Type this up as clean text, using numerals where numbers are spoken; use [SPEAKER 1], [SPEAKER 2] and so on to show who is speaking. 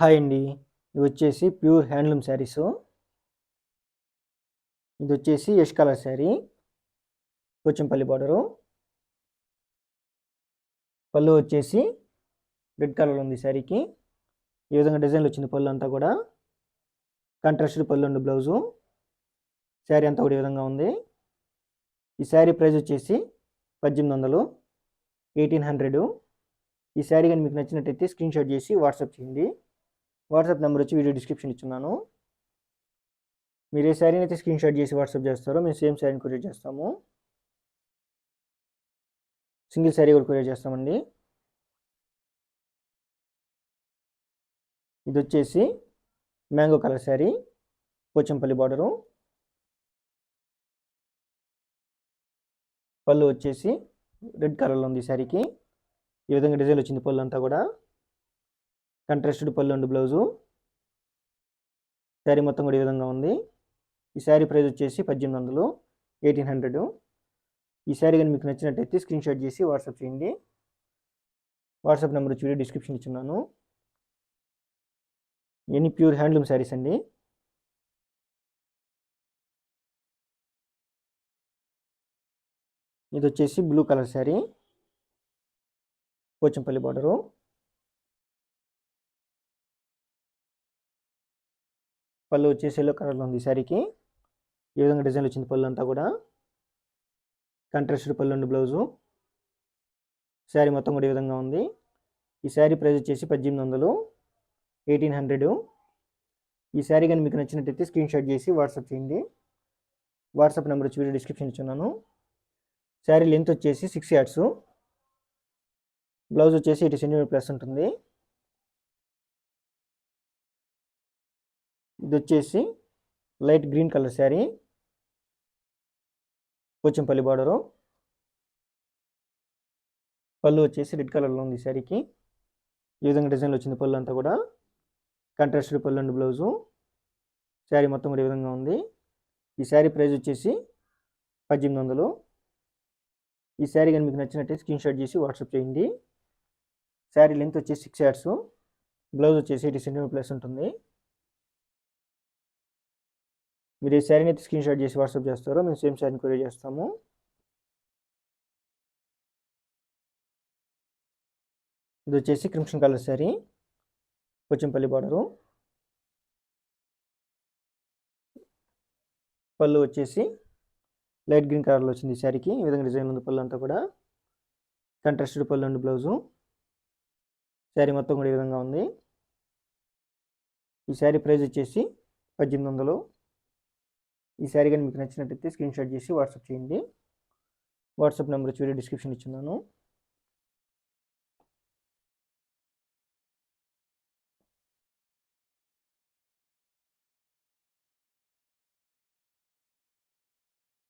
[SPEAKER 1] Hi అండి. ఇవి వచ్చేసి ప్యూర్ హ్యాండ్లూమ్ శారీసు. ఇది వచ్చేసి Yash colour saree, Pochampally border. పళ్ళు వచ్చేసి రెడ్ కలర్ ఉంది శారీకి. ఈ విధంగా డిజైన్లు వచ్చింది పళ్ళు అంతా కూడా. కాంట్రాస్టెడ్ పళ్ళు అండ్ బ్లౌజు. శారీ అంతా కూడా ఈ విధంగా ఉంది. ఈ శారీ ప్రైస్ వచ్చేసి 1800, 1800. ఈ శారీ కానీ మీకు నచ్చినట్టయితే స్క్రీన్ షాట్ చేసి వాట్సాప్ చేయండి. వాట్సాప్ నెంబర్ వచ్చి వీడియో డిస్క్రిప్షన్ ఇచ్చున్నాను. మీరు ఏ శారీని అయితే స్క్రీన్ షాట్ చేసి వాట్సాప్ చేస్తారో మేము సేమ్ శారీని కొరియర్ చేస్తాము. సింగిల్ శారీ కూడా కొరియర్ చేస్తామండి. ఇది వచ్చేసి mango colour saree, Pochampally border. పళ్ళు వచ్చేసి రెడ్ కలర్లో ఉంది శారీకి. ఈ విధంగా డిజైన్ వచ్చింది పళ్ళు అంతా కూడా. కాంట్రాస్టెడ్ పళ్ళు అండ్ బ్లౌజు. శారీ మొత్తం కూడా ఈ విధంగా ఉంది. ఈ శారీ ప్రైస్ వచ్చేసి 1800, 1800. ఈ శారీ కానీ మీకు నచ్చినట్టయితే స్క్రీన్ షాట్ చేసి వాట్సాప్ చేయండి. వాట్సాప్ నెంబర్ వచ్చి వీడియో డిస్క్రిప్షన్ ఇచ్చున్నాను. ఎన్ని ప్యూర్ హ్యాండ్లూమ్ శారీస్ అండి. ఇది వచ్చేసి blue colour saree, Pochampally border. పళ్ళు వచ్చేసి ఎల్లో కలర్లో ఉంది శారీకి. ఈ విధంగా డిజైన్ వచ్చింది పళ్ళు అంతా కూడా. కాంట్రాస్టెడ్ పళ్ళు అండ్ బ్లౌజు. శారీ మొత్తం కూడా ఈ విధంగా ఉంది. ఈ శారీ ప్రైస్ వచ్చేసి 1800, 1800. ఈ శారీ కానీ మీకు నచ్చినట్టయితే స్క్రీన్ షాట్ చేసి వాట్సాప్ చేయండి. వాట్సాప్ నెంబర్ వచ్చి వీడియో డిస్క్రిప్షన్ ఇచ్చున్నాను. శారీ లెంత్ వచ్చేసి 6 yards. బ్లౌజ్ వచ్చేసి 80 cm+ ఉంటుంది. ఇది వచ్చేసి light green colour saree, Pochampally border. పళ్ళు వచ్చేసి రెడ్ కలర్లో ఉంది శారీకి. ఈ విధంగా డిజైన్లో వచ్చింది పళ్ళు అంతా కూడా. కాంట్రాస్టెడ్ పళ్ళు అండ్ బ్లౌజు. శారీ మొత్తం కూడా ఈ విధంగా ఉంది. ఈ శారీ ప్రైస్ వచ్చేసి 1800. ఈ శారీ కానీ మీకు నచ్చినట్టయితే స్క్రీన్ షాట్ చేసి వాట్సాప్ చేయండి. శారీ లెంత్ వచ్చేసి 6 yards. బ్లౌజ్ వచ్చేసి 80 cm+ ఉంటుంది. మీరు ఈ శారీని అయితే స్క్రీన్ షాట్ చేసి వాట్సాప్ చేస్తారో మేము సేమ్ శారీని కొరియర్ చేస్తాము. ఇది వచ్చేసి crimson colour saree, Pochampally border. పళ్ళు వచ్చేసి లైట్ గ్రీన్ కలర్లో వచ్చింది ఈ శారీకి. ఈ విధంగా డిజైన్ ఉంది పళ్ళు అంతా కూడా. కాంట్రాస్టెడ్ పళ్ళు అండ్ బ్లౌజు. శారీ మొత్తం కూడా ఈ విధంగా ఉంది. ఈ శారీ ప్రైస్ వచ్చేసి 1800. ఈ శారీ కానీ మీకు నచ్చినట్టయితే స్క్రీన్ షాట్ చేసి వాట్సాప్ చేయండి. వాట్సాప్ నెంబర్ వచ్చి వీడియో డిస్క్రిప్షన్ ఇచ్చున్నాను.